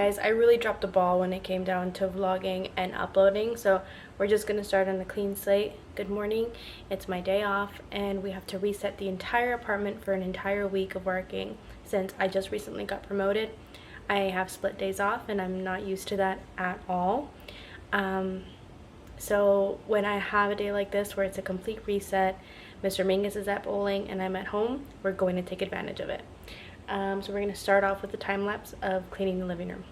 Guys, I really dropped the ball when it came down to vlogging and uploading, so we're just gonna start on a clean slate. Good morning, it's my day off and we have to reset the entire apartment for an entire week of working since I just recently got promoted. I have split days off and I'm not used to that at all. So when I have a day like this where it's a complete reset, Mr. Mingus is at bowling and I'm at home, we're going to take advantage of it. So we're going to start off with the time lapse of cleaning the living room.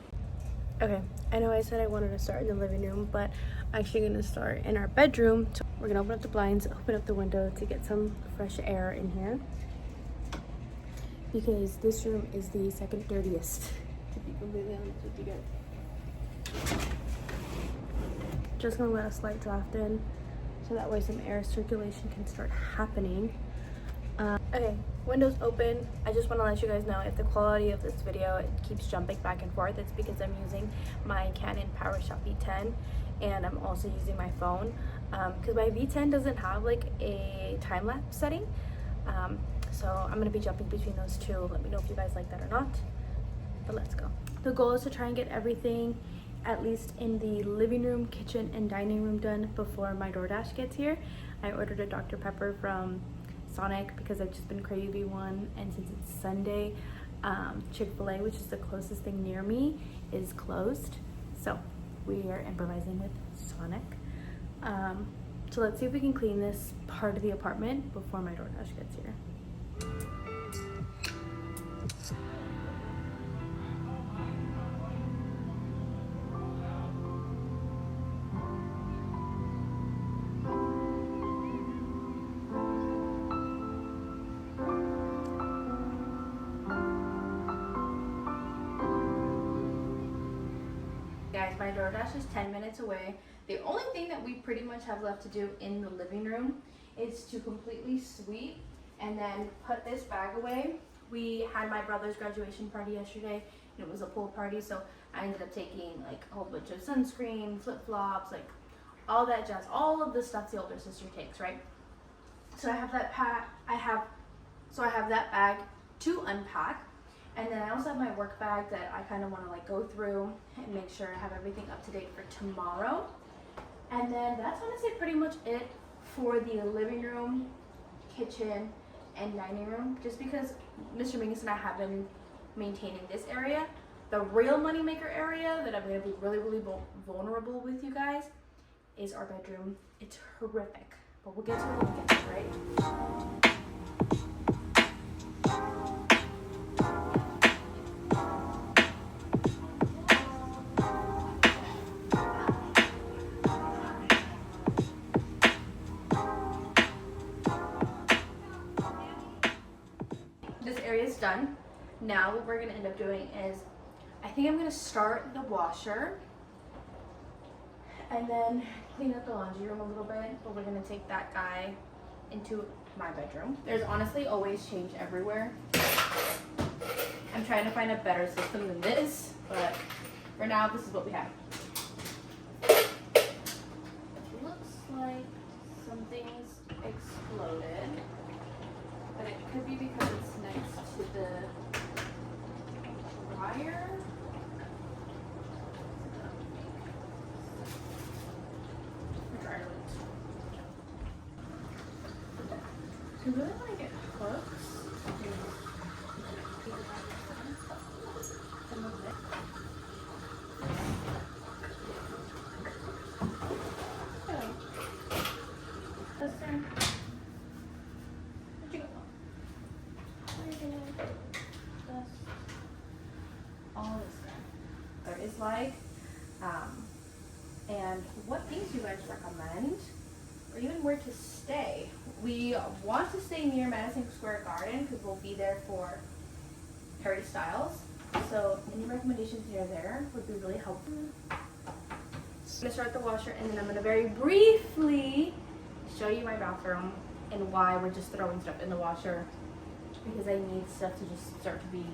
Okay, I know I said I wanted to start in the living room, but I'm actually going to start in our bedroom. So we're going to open up the blinds, open up the window to get some fresh air in here. Because this room is the second dirtiest, to be completely honest with you guys. Just going to let a slight draft in, so that way some air circulation can start happening. Okay, windows open. I just want to let you guys know if the quality of this video it keeps jumping back and forth, it's because I'm using my Canon PowerShot V10 and I'm also using my phone because my V10 doesn't have like a time-lapse setting. So I'm going to be jumping between those two. Let me know if you guys like that or not, but let's go. The goal is to try and get everything at least in the living room, kitchen, and dining room done before my DoorDash gets here. I ordered a Dr. Pepper from Sonic because I've just been craving one, and since it's Sunday, Chick-fil-A, which is the closest thing near me, is closed, so we are improvising with Sonic. So let's see if we can clean this part of the apartment before my DoorDash gets here. Guys, my DoorDash is 10 minutes away. The only thing that we pretty much have left to do in the living room is to completely sweep and then put this bag away. We had my brother's graduation party yesterday and it was a pool party, so I ended up taking like a whole bunch of sunscreen, flip-flops, like all that jazz, all of the stuff the older sister takes, right? So I have that that bag to unpack. And then I also have my work bag that I kind of want to like go through and make sure I have everything up to date for tomorrow. And then that's honestly pretty much it for the living room, kitchen, and dining room. Just because Mr. Mingus and I have been maintaining this area. The real moneymaker area that I'm going to be really, really vulnerable with you guys is our bedroom. It's horrific. But we'll get to it when we get to it, right? This area is done. Now what we're gonna end up doing is, I think I'm gonna start the washer and then clean up the laundry room a little bit, but we're gonna take that guy into my bedroom. There's honestly always change everywhere. I'm trying to find a better system than this, but for now this is what we have. It looks like something's exploded, but it could be because it's next to the wire. I really want to get hooks. All this stuff there is like, and what things you guys recommend, or even where to stay. We want to stay near Madison Square Garden because we'll be there for Harry Styles. So any recommendations near there would be really helpful. I'm gonna start the washer and then I'm gonna very briefly show you my bathroom and why we're just throwing stuff in the washer, because I need stuff to just start to be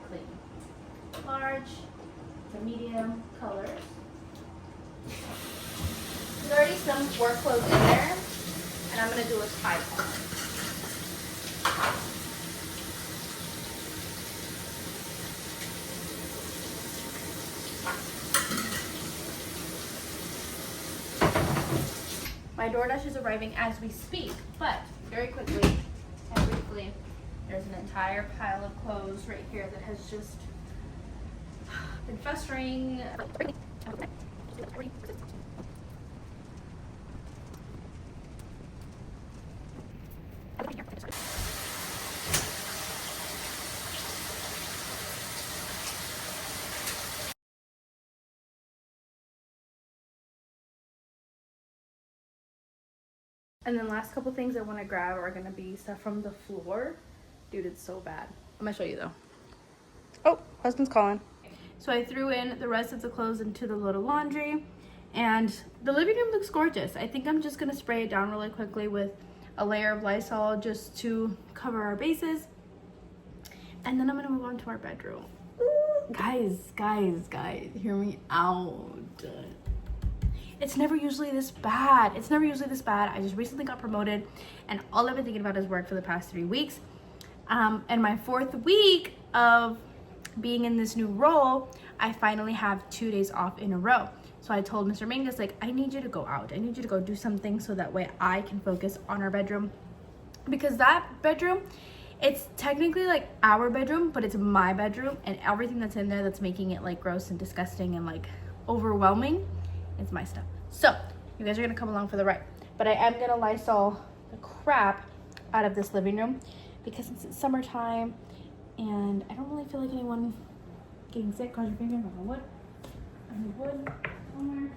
clean. Large to medium colors. There's already some work clothes in there, and I'm going to do a tie part. My DoorDash is arriving as we speak, but very quickly and briefly, there's an entire pile of clothes right here that has just been festering. And then last couple things I want to grab are going to be stuff from the floor. Dude, it's so bad. I'm going to show you though. Oh, husband's calling. So I threw in the rest of the clothes into the load of laundry, and the living room looks gorgeous. I think I'm just going to spray it down really quickly with a layer of Lysol just to cover our bases. And then I'm going to move on to our bedroom. Ooh, guys, hear me out. It's never usually this bad. I just recently got promoted, and all I've been thinking about is work for the past 3 weeks. And my 4th week of being in this new role, I finally have 2 days off in a row. So I told Mr. Mingus, like, I need you to go out. I need you to go do something so that way I can focus on our bedroom. Because that bedroom, it's technically like our bedroom, but it's my bedroom, and everything that's in there that's making it like gross and disgusting and like overwhelming, it's my stuff. So you guys are gonna come along for the ride, but I am gonna Lysol the crap out of this living room because it's summertime and I don't really feel like anyone getting sick. Cross your fingers on wood. I need wood somewhere.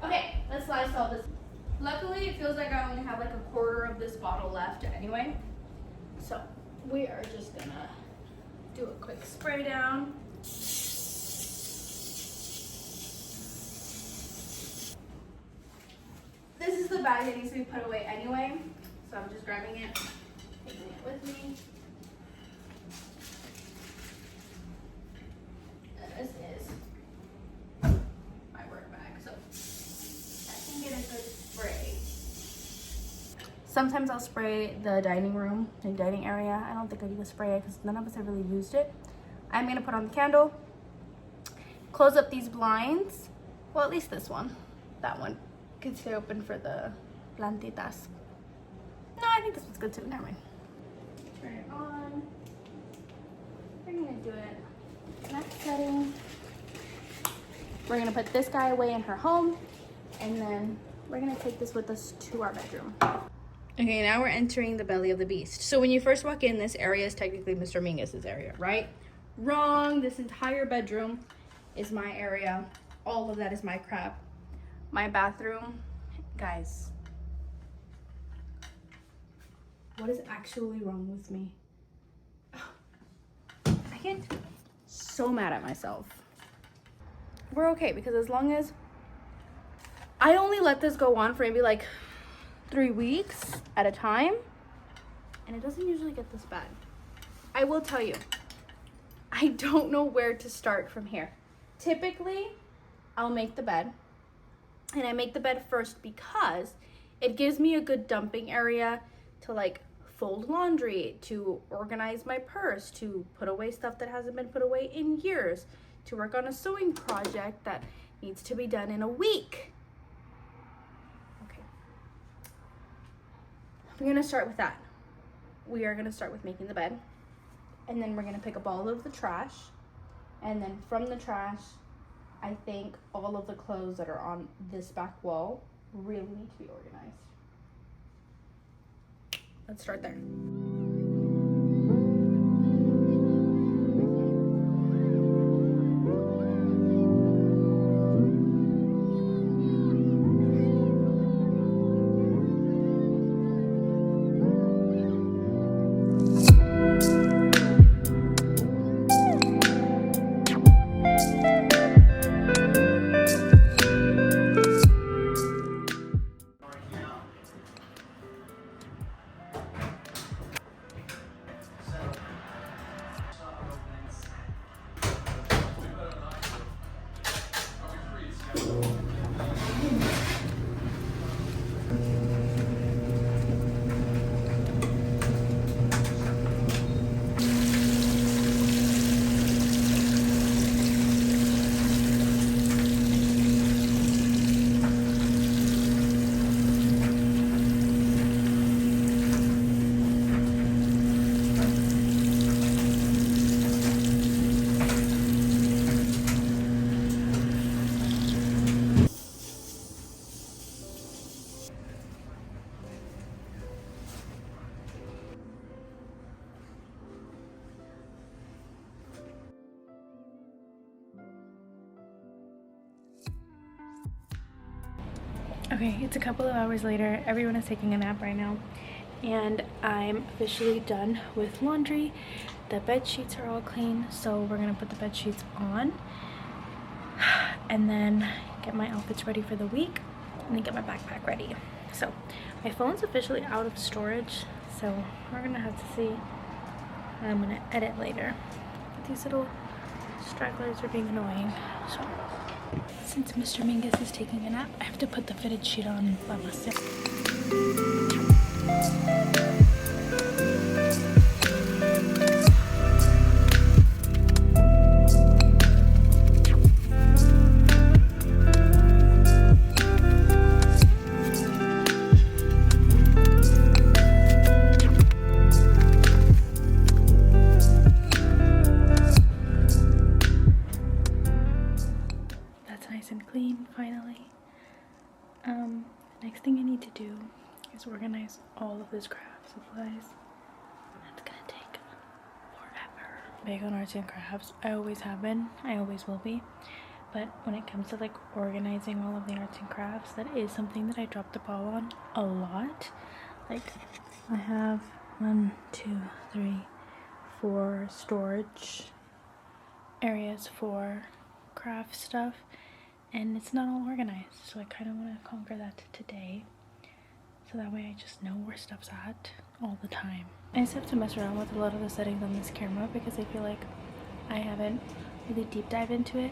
Okay, let's Lysol this. Luckily, it feels like I only have like a quarter of this bottle left anyway. So we are just gonna do a quick spray down. This is the bag that needs to be put away anyway, so I'm just grabbing it, taking it with me. And this is my work bag, so I can get a good spray. Sometimes I'll spray the dining room, the dining area. I don't think I need to spray it because none of us have really used it. I'm gonna put on the candle, close up these blinds. Well, at least this one, that one can stay open for the plantitas. No, I think this one's good too. Never mind. Turn it on. We're gonna do it. Next setting. We're gonna put this guy away in her home, and then we're gonna take this with us to our bedroom. Okay, now we're entering the belly of the beast. So when you first walk in, this area is technically Mr. Mingus's area, right? Wrong. This entire bedroom is my area. All of that is my crap. My bathroom, guys, what is actually wrong with me? I get so mad at myself. We're okay, because as long as I only let this go on for maybe like 3 weeks at a time, and it doesn't usually get this bad. I will tell you, I don't know where to start from here. Typically, I'll make the bed. And I make the bed first because it gives me a good dumping area to like fold laundry, to organize my purse, to put away stuff that hasn't been put away in years, to work on a sewing project that needs to be done in a week. Okay. We're gonna start with that. We are gonna start with making the bed, and then we're gonna pick up all of the trash, and then from the trash, I think all of the clothes that are on this back wall really need to be organized. Let's start there. Okay, it's a couple of hours later. Everyone is taking a nap right now. And I'm officially done with laundry. The bed sheets are all clean, so we're gonna put the bed sheets on and then get my outfits ready for the week and then get my backpack ready. So my phone's officially out of storage, so we're gonna have to see. I'm gonna edit later. But these little stragglers are being annoying. So since Mr. Mingus is taking a nap, I have to put the fitted sheet on by myself. Next thing I need to do is organize all of this craft supplies. That's gonna take forever. Big on arts and crafts. I always have been. I always will be. But when it comes to like organizing all of the arts and crafts, that is something that I dropped the ball on a lot. Like I have 1, 2, 3, 4 storage areas for craft stuff. And it's not all organized, so I kind of want to conquer that today, so that way I just know where stuff's at all the time. I just have to mess around with a lot of the settings on this camera because I feel like I haven't really deep dive into it.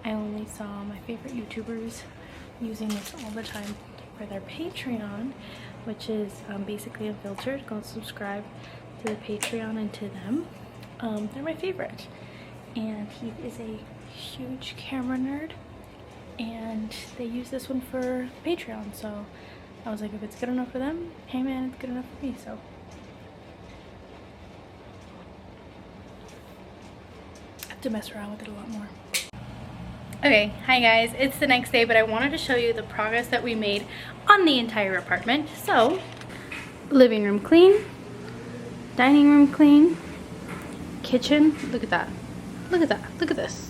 I only saw my favorite YouTubers using this all the time for their Patreon, which is basically unfiltered. Go subscribe to the Patreon and to them. They're my favorite, and he is a huge camera nerd. And they use this one for Patreon, so I was like, if it's good enough for them, hey man, it's good enough for me. So I have to mess around with it a lot more. Okay, hi guys, it's the next day, but I wanted to show you the progress that we made on the entire apartment. So living room clean, dining room clean, kitchen, look at that, look at that, look at this.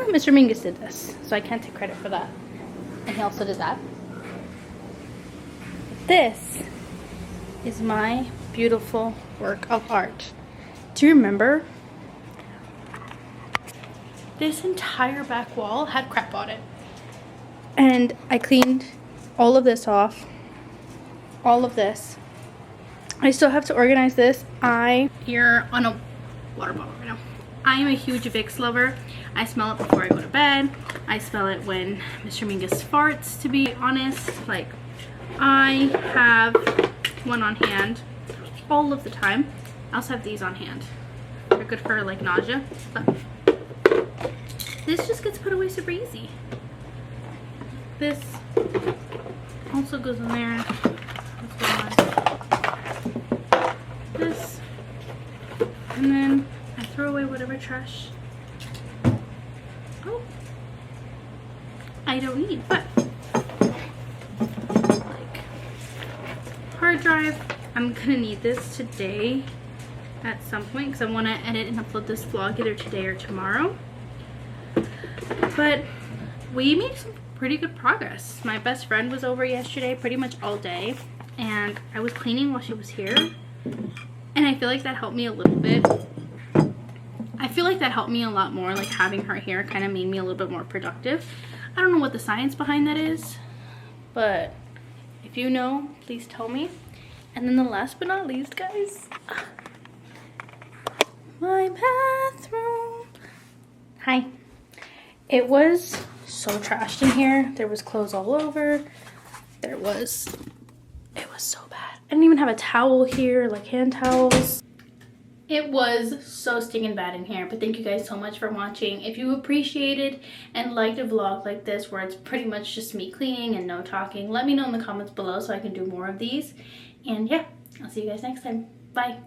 Mr. Mingus did this, so I can't take credit for that. And he also did that. This is my beautiful work of art. Do you remember? This entire back wall had crap on it. And I cleaned all of this off. All of this. I still have to organize this. You're on a water bottle right now. I am a huge Vicks lover. I smell it before I go to bed. I smell it when Mr. Mingus farts, to be honest. Like, I have one on hand all of the time. I also have these on hand. They're good for like nausea. But this just gets put away super easy. This also goes in there. This. And then I throw away whatever trash I don't need, but like hard drive, I'm gonna need this today at some point because I want to edit and upload this vlog either today or tomorrow. But we made some pretty good progress. My best friend was over yesterday pretty much all day, and I was cleaning while she was here, and I feel like that helped me a little bit. I feel like that helped me a lot more, like having her here kind of made me a little bit more productive. I don't know what the science behind that is, but if you know, please tell me. And then the last but not least, guys, my bathroom. Hi. It was so trashed in here. There was clothes all over. It was so bad. I didn't even have a towel here, like hand towels. It was so stinking bad in here, but thank you guys so much for watching. If you appreciated and liked a vlog like this where it's pretty much just me cleaning and no talking, let me know in the comments below so I can do more of these. And yeah, I'll see you guys next time. Bye.